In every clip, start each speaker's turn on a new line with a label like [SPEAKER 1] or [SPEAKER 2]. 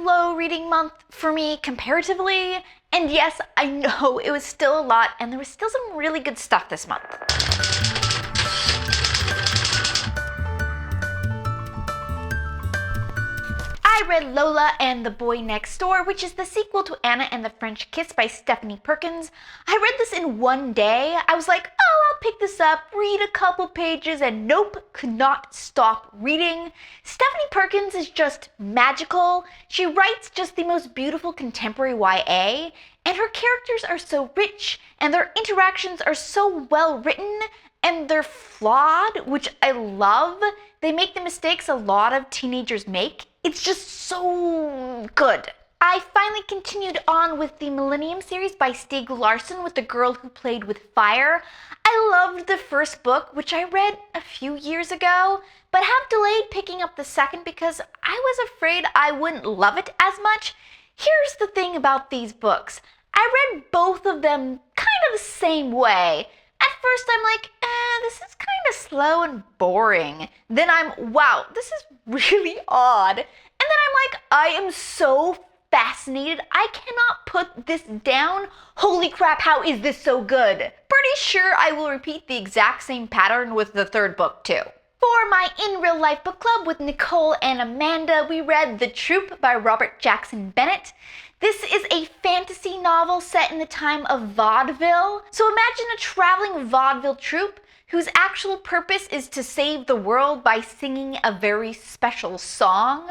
[SPEAKER 1] slow reading month for me comparatively. And yes, I know it was still a lot and there was still some really good stuff this month. I read Lola and the Boy Next Door, which is the sequel to Anna and the French Kiss by Stephanie Perkins. I read this in one day. I was like, oh, I'll pick this up, read a couple pages, and nope, could not stop reading. Stephanie Perkins is just magical. She writes just the most beautiful contemporary YA, and her characters are so rich, and their interactions are so well written, and they're flawed, which I love. They make the mistakes a lot of teenagers make. It's just so good. I finally continued on with the Millennium series by Stieg Larsson with The Girl Who Played with Fire. I loved the first book, which I read a few years ago, but have delayed picking up the second because I was afraid I wouldn't love it as much. Here's the thing about these books. I read both of them kind of the same way. At first I'm like, this is kind of slow and boring. Then I'm, wow, this is really odd. And then I'm like, I am so fascinated. I cannot put this down. Holy crap, how is this so good? Pretty sure I will repeat the exact same pattern with the third book too. For my In Real Life book club with Nicole and Amanda, we read The Troop by Robert Jackson Bennett. This is a fantasy novel set in the time of vaudeville. So imagine a traveling vaudeville troupe whose actual purpose is to save the world by singing a very special song.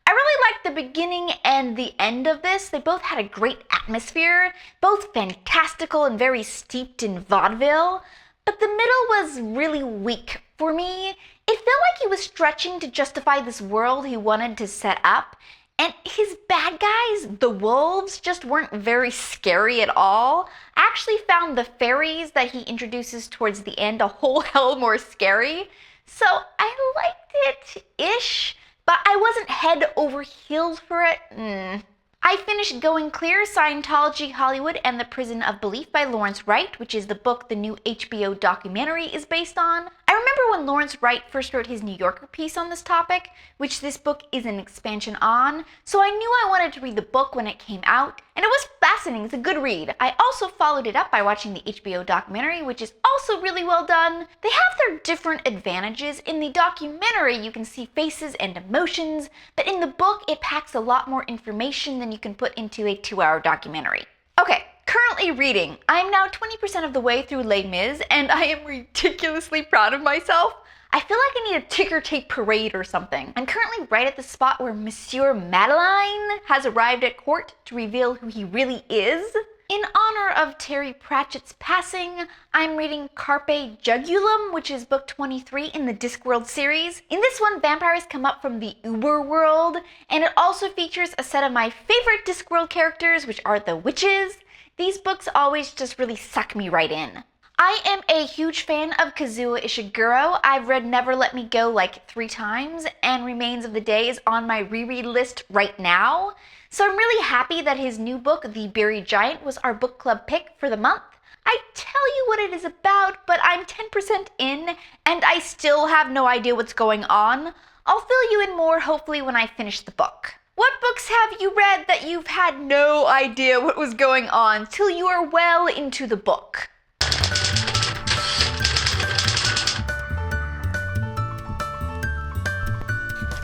[SPEAKER 1] I really liked the beginning and the end of this. They both had a great atmosphere, both fantastical and very steeped in vaudeville. But the middle was really weak for me. It felt like he was stretching to justify this world he wanted to set up. And his bad guys, the wolves, just weren't very scary at all. I actually found the fairies that he introduces towards the end a whole hell more scary. So I liked it-ish, but I wasn't head over heels for it. I finished Going Clear, Scientology, Hollywood, and the Prison of Belief by Lawrence Wright, which is the book the new HBO documentary is based on. I remember when Lawrence Wright first wrote his New Yorker piece on this topic, which this book is an expansion on, so I knew I wanted to read the book when it came out, and it was fascinating. It's a good read. I also followed it up by watching the HBO documentary, which is also really well done. They have their different advantages. In the documentary, you can see faces and emotions, but in the book, it packs a lot more information than you can put into a 2-hour documentary. Okay. Currently reading. I am now 20% of the way through Les Mis, and I am ridiculously proud of myself. I feel like I need a ticker tape parade or something. I'm currently right at the spot where Monsieur Madeleine has arrived at court to reveal who he really is. In honor of Terry Pratchett's passing, I'm reading Carpe Jugulum, which is book 23 in the Discworld series. In this one, vampires come up from the Uber world, and it also features a set of my favorite Discworld characters, which are the witches. These books always just really suck me right in. I am a huge fan of Kazuo Ishiguro. I've read Never Let Me Go like 3 times, and Remains of the Day is on my reread list right now. So I'm really happy that his new book, The Buried Giant, was our book club pick for the month. I tell you what it is about, but I'm 10% in, and I still have no idea what's going on. I'll fill you in more hopefully when I finish the book. What books have you read that you've had no idea what was going on till you are well into the book?